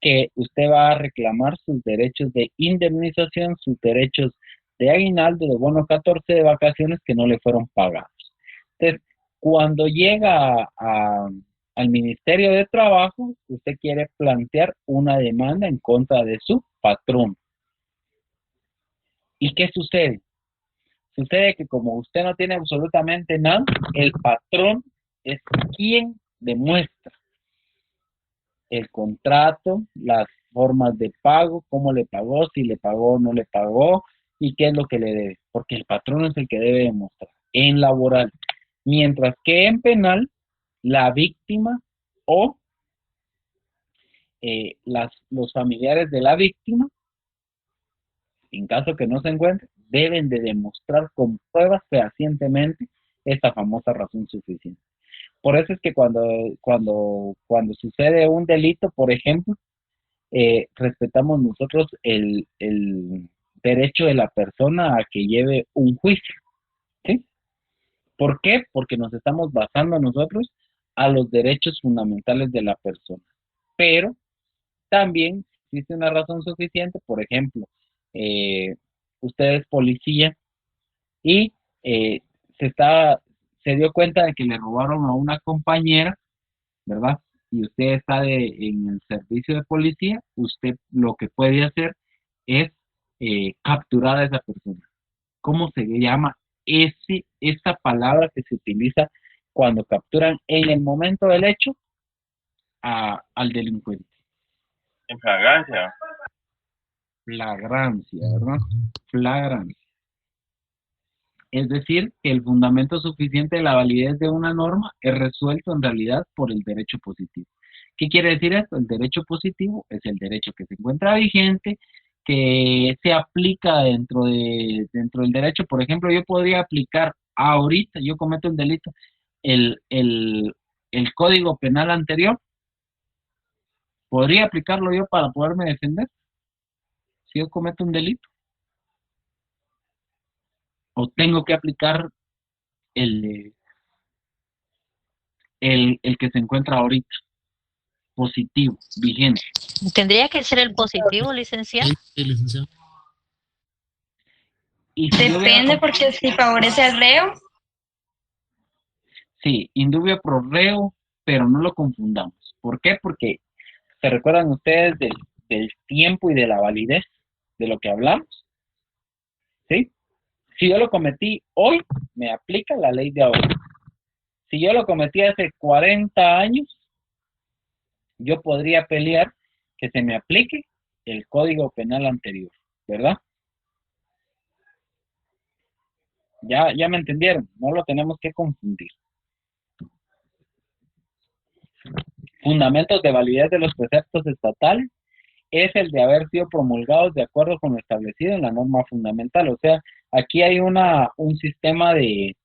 Que usted va a reclamar sus derechos de indemnización, sus derechos de aguinaldo, de bono 14, de vacaciones que no le fueron pagados. Entonces, cuando llega al Ministerio de Trabajo, usted quiere plantear una demanda en contra de su patrón. ¿Y qué sucede? Sucede que como usted no tiene absolutamente nada, el patrón es quien demuestra el contrato, las formas de pago, cómo le pagó, si le pagó o no le pagó, y qué es lo que le debe, porque el patrón es el que debe demostrar en laboral. Mientras que en penal, la víctima o los familiares de la víctima, en caso que no se encuentre, deben de demostrar con pruebas fehacientemente esta famosa razón suficiente. Por eso es que cuando sucede un delito, por ejemplo, respetamos nosotros el derecho de la persona a que lleve un juicio, ¿sí? ¿Por qué? Porque nos estamos basando nosotros a los derechos fundamentales de la persona. Pero también existe una razón suficiente, por ejemplo, usted es policía y se dio cuenta de que le robaron a una compañera, ¿verdad? Y usted está en el servicio de policía, usted lo que puede hacer es capturar a esa persona. ¿Cómo se llama esa palabra que se utiliza cuando capturan en el momento del hecho al delincuente?
En flagrancia.
Flagrancia, ¿verdad? Flagrancia. Es decir, que el fundamento suficiente de la validez de una norma es resuelto en realidad por el derecho positivo. ¿Qué quiere decir esto? El derecho positivo es el derecho que se encuentra vigente, que se aplica dentro del derecho. Por ejemplo, yo podría aplicar ahorita, yo cometo un delito, el código penal anterior, podría aplicarlo yo para poderme defender si yo cometo un delito. O tengo que aplicar el que se encuentra ahorita, positivo, vigente.
Tendría que ser el positivo, licenciado.
Sí, licenciado.
Y si
Depende, porque si favorece al reo.
Sí, indubio pro reo, pero no lo confundamos. ¿Por qué? Porque se recuerdan ustedes del tiempo y de la validez de lo que hablamos. ¿Sí? Si yo lo cometí hoy, me aplica la ley de ahora. Si yo lo cometí hace 40 años, yo podría pelear que se me aplique el código penal anterior, ¿verdad? Ya me entendieron, no lo tenemos que confundir. Fundamentos de validez de los preceptos estatales es el de haber sido promulgados de acuerdo con lo establecido en la norma fundamental. O sea, aquí hay un sistema de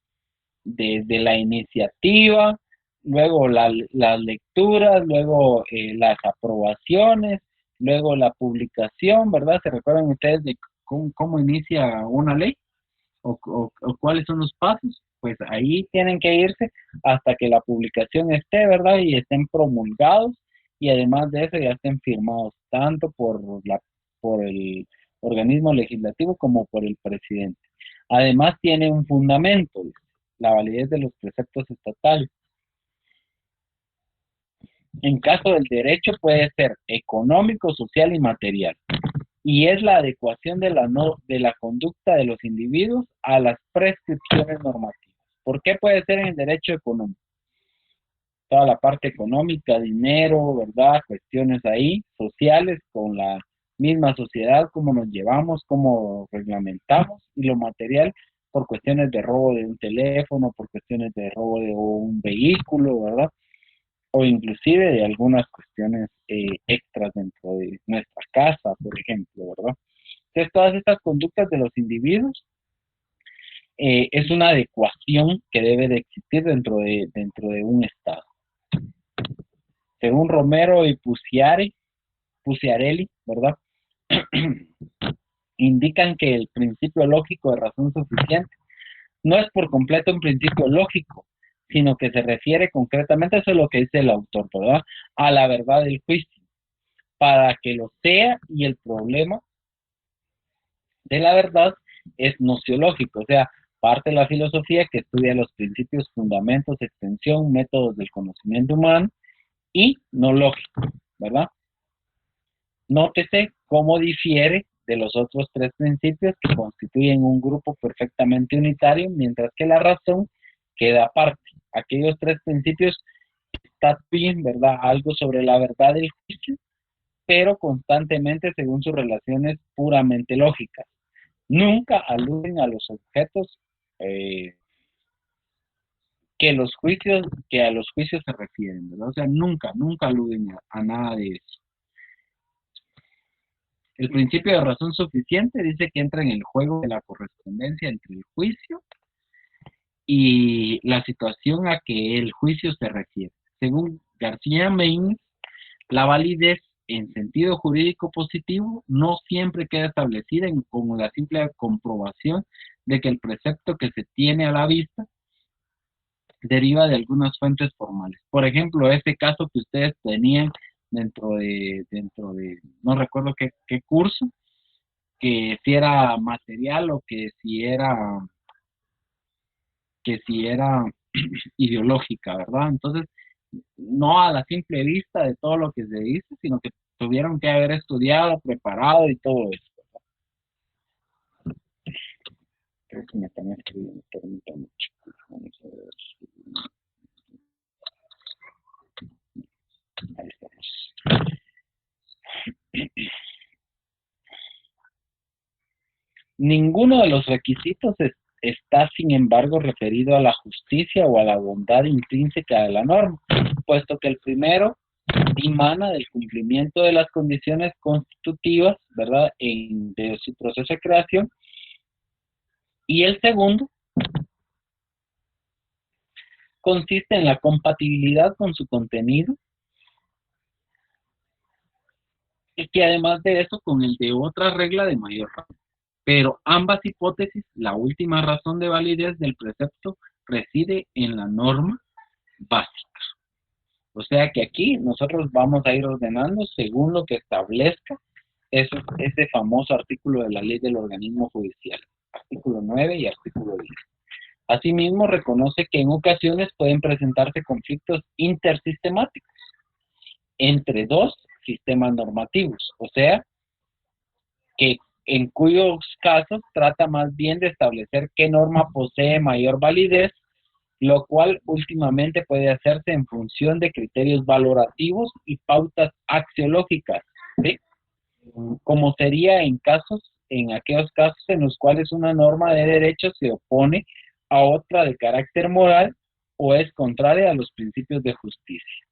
la iniciativa, luego las lecturas, luego las aprobaciones, luego la publicación, ¿verdad? ¿Se recuerdan ustedes de cómo inicia una ley? ¿O cuáles son los pasos? pues ahí tienen que irse hasta que la publicación esté, ¿verdad? Y estén promulgados y además de eso ya estén firmados tanto por el organismo legislativo como por el presidente. Además tiene un fundamento, la validez de los preceptos estatales. En caso del derecho puede ser económico, social y material. Y es la adecuación de la conducta de los individuos a las prescripciones normativas. ¿Por qué puede ser en el derecho económico? Toda la parte económica, dinero, ¿verdad? Cuestiones ahí, sociales, con la misma sociedad, cómo nos llevamos, cómo reglamentamos, y lo material, por cuestiones de robo de un teléfono, por cuestiones de robo de un vehículo, ¿verdad? O inclusive de algunas cuestiones extras dentro de nuestra casa, por ejemplo, ¿verdad? Entonces, todas estas conductas de los individuos es una adecuación que debe de existir dentro de un Estado. Según Romero y Puciarelli, ¿verdad? Indican que el principio lógico de razón suficiente no es por completo un principio lógico, sino que se refiere concretamente, eso es lo que dice el autor, ¿verdad? A la verdad del juicio, para que lo sea, y el problema de la verdad es nociológico, o sea, parte de la filosofía que estudia los principios, fundamentos, extensión, métodos del conocimiento humano y no lógico, ¿verdad? Nótese cómo difiere de los otros tres principios que constituyen un grupo perfectamente unitario, mientras que la razón queda aparte. Aquellos tres principios estatuyen, ¿verdad?, algo sobre la verdad del juicio, pero constantemente según sus relaciones puramente lógicas. Nunca aluden a los objetos que a los juicios se refieren, ¿verdad? O sea, nunca aluden a nada de eso. El principio de razón suficiente dice que entra en el juego de la correspondencia entre el juicio y la situación a que el juicio se refiere. Según García Meines, la validez en sentido jurídico positivo no siempre queda establecida con la simple comprobación de que el precepto que se tiene a la vista deriva de algunas fuentes formales. Por ejemplo, ese caso que ustedes tenían dentro de no recuerdo qué curso, que si era material o que si era ideológica, ¿verdad? Entonces, no a la simple vista de todo lo que se dice, sino que tuvieron que haber estudiado, preparado y todo eso, ¿verdad? Creo que me están escribiendo, permítanme. Vamos a ver. Ahí estamos. Ninguno de los requisitos está, sin embargo, referido a la justicia o a la bondad intrínseca de la norma, puesto que el primero dimana del cumplimiento de las condiciones constitutivas, ¿verdad?, de su proceso de creación, y el segundo consiste en la compatibilidad con su contenido, y que además de eso, con el de otra regla de mayor rango. Pero ambas hipótesis, la última razón de validez del precepto reside en la norma básica. O sea que aquí nosotros vamos a ir ordenando según lo que establezca ese famoso artículo de la ley del organismo judicial, artículo 9 y artículo 10. Asimismo, reconoce que en ocasiones pueden presentarse conflictos intersistemáticos entre dos sistemas normativos, o sea, que en cuyos casos trata más bien de establecer qué norma posee mayor validez, lo cual últimamente puede hacerse en función de criterios valorativos y pautas axiológicas, ¿sí? Como sería en aquellos casos en los cuales una norma de derecho se opone a otra de carácter moral o es contraria a los principios de justicia.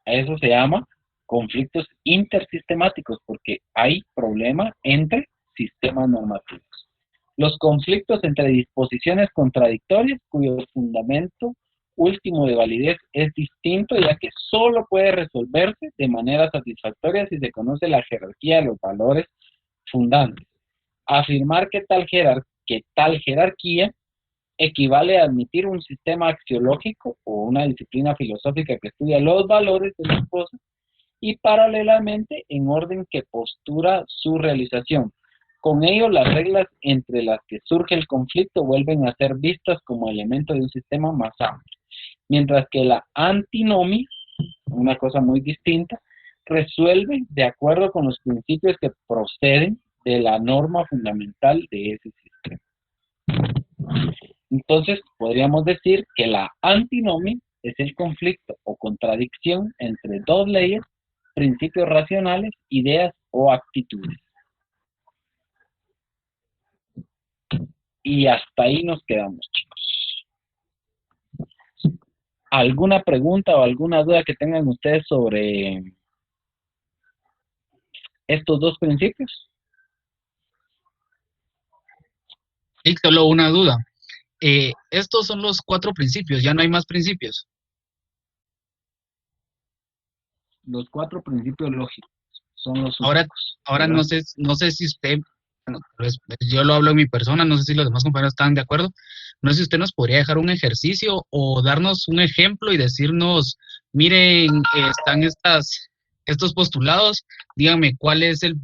A eso se llama conflictos intersistemáticos, porque hay problema entre sistemas normativos. Los conflictos entre disposiciones contradictorias, cuyo fundamento último de validez es distinto, ya que solo puede resolverse de manera satisfactoria si se conoce la jerarquía de los valores fundantes. Afirmar que tal jerarquía equivale a admitir un sistema axiológico o una disciplina filosófica que estudia los valores de las cosas y paralelamente en orden que postura su realización. Con ello, las reglas entre las que surge el conflicto vuelven a ser vistas como elemento de un sistema más amplio, mientras que la antinomia, una cosa muy distinta, resuelve de acuerdo con los principios que proceden de la norma fundamental de ese sistema. Entonces, podríamos decir que la antinomia es el conflicto o contradicción entre dos leyes, principios racionales, ideas o actitudes. Y hasta ahí nos quedamos, chicos. ¿Alguna pregunta o alguna duda que tengan ustedes sobre estos dos principios?
Y solo una duda. Estos son los 4 principios, ya no hay más principios.
Los 4 principios lógicos son los
Ahora
únicos, ¿verdad?
no sé si usted, bueno, pues, yo lo hablo en mi persona, no sé si los demás compañeros están de acuerdo. No sé si usted nos podría dejar un ejercicio o darnos un ejemplo y decirnos, miren, están estos postulados, díganme cuál es el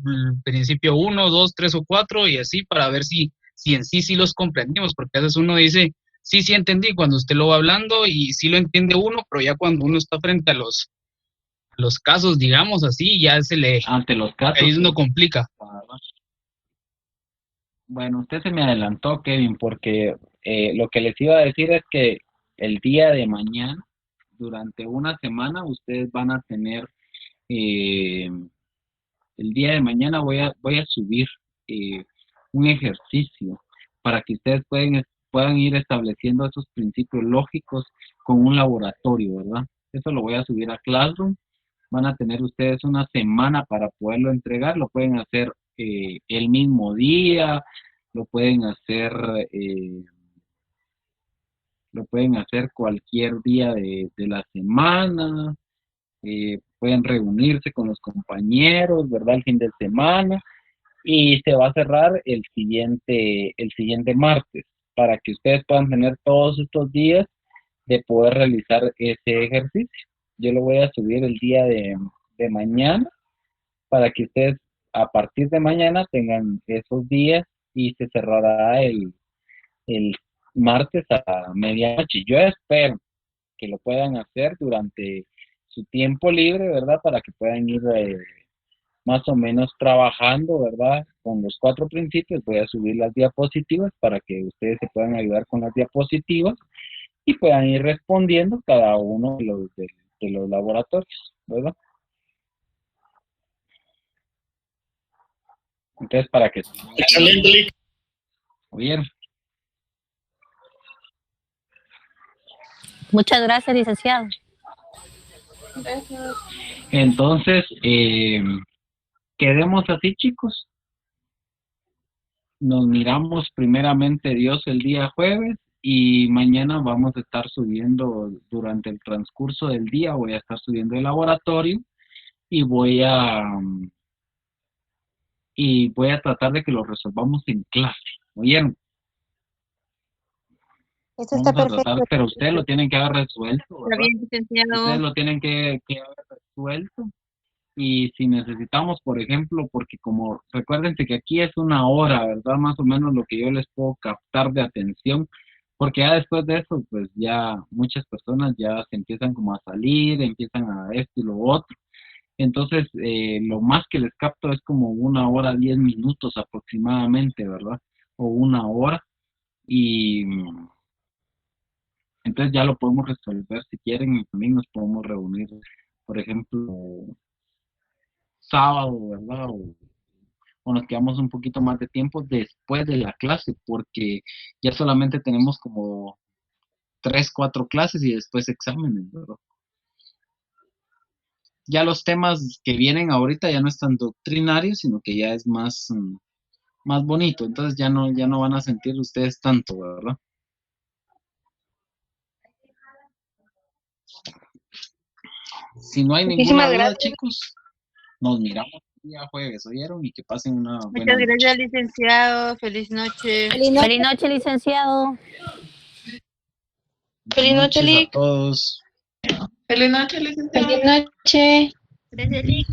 principio 1, 2, 3 o 4 y así para ver si en sí los comprendimos, porque a veces uno dice, sí entendí cuando usted lo va hablando y sí lo entiende uno, pero ya cuando uno está frente a los casos, digamos así, ya
ante los casos,
ahí uno complica.
Bueno, usted se me adelantó, Kevin, porque lo que les iba a decir es que el día de mañana, durante una semana, ustedes van a tener, el día de mañana voy a subir un ejercicio para que ustedes puedan ir estableciendo esos principios lógicos con un laboratorio, ¿verdad? Eso lo voy a subir a Classroom. Van a tener ustedes una semana para poderlo entregar. Lo pueden hacer el mismo día, lo pueden hacer cualquier día de la semana, pueden reunirse con los compañeros, ¿verdad? El fin de semana, y se va a cerrar el siguiente martes, para que ustedes puedan tener todos estos días de poder realizar ese ejercicio. Yo lo voy a subir el día de mañana, para que ustedes a partir de mañana tengan esos días y se cerrará el martes a medianoche. Yo espero que lo puedan hacer durante su tiempo libre, ¿verdad? Para que puedan ir más o menos trabajando, ¿verdad? Con los 4 principios. Voy a subir las diapositivas para que ustedes se puedan ayudar con las diapositivas y puedan ir respondiendo cada uno de los laboratorios, ¿verdad? Entonces, para que...
Excelente.
¿Oyeron?
Muchas gracias, licenciado.
Gracias.
Entonces, quedemos así, chicos. Nos miramos primeramente Dios el día jueves y mañana vamos a estar subiendo durante el transcurso del día, voy a estar subiendo el laboratorio y voy a tratar de que lo resolvamos en clase. ¿Oyeron?
Eso está
Vamos a
perfecto.
tratar, pero ustedes lo tienen que haber resuelto,
Está
¿verdad?
bien, licenciado.
Ustedes lo tienen que haber resuelto. Y si necesitamos, por ejemplo, porque como recuérdense que aquí es una hora, ¿verdad? Más o menos lo que yo les puedo captar de atención, porque ya después de eso, pues ya muchas personas ya se empiezan como a salir, empiezan a esto y lo otro. Entonces, lo más que les capto es como 1 hora, 10 minutos aproximadamente, ¿verdad? O 1 hora. Y entonces ya lo podemos resolver si quieren y también nos podemos reunir, por ejemplo, sábado, ¿verdad? O nos quedamos un poquito más de tiempo después de la clase, porque ya solamente tenemos como 3, 4 clases y después exámenes, ¿verdad? Ya los temas que vienen ahorita ya no están doctrinarios, sino que ya es más bonito, entonces ya no van a sentir ustedes tanto, ¿verdad? Si no hay ninguna
Muchísimas
duda,
gracias.
chicos, nos miramos el día jueves, ¿oyeron? Y que pasen una buena
Muchas
noche.
gracias, licenciado. Feliz noche.
Feliz noche.
Feliz noche, licenciado.
Feliz noche,
noches a
Lick.
todos.
Feliz noche, licenciado.
Feliz noche.
Gracias, Lick.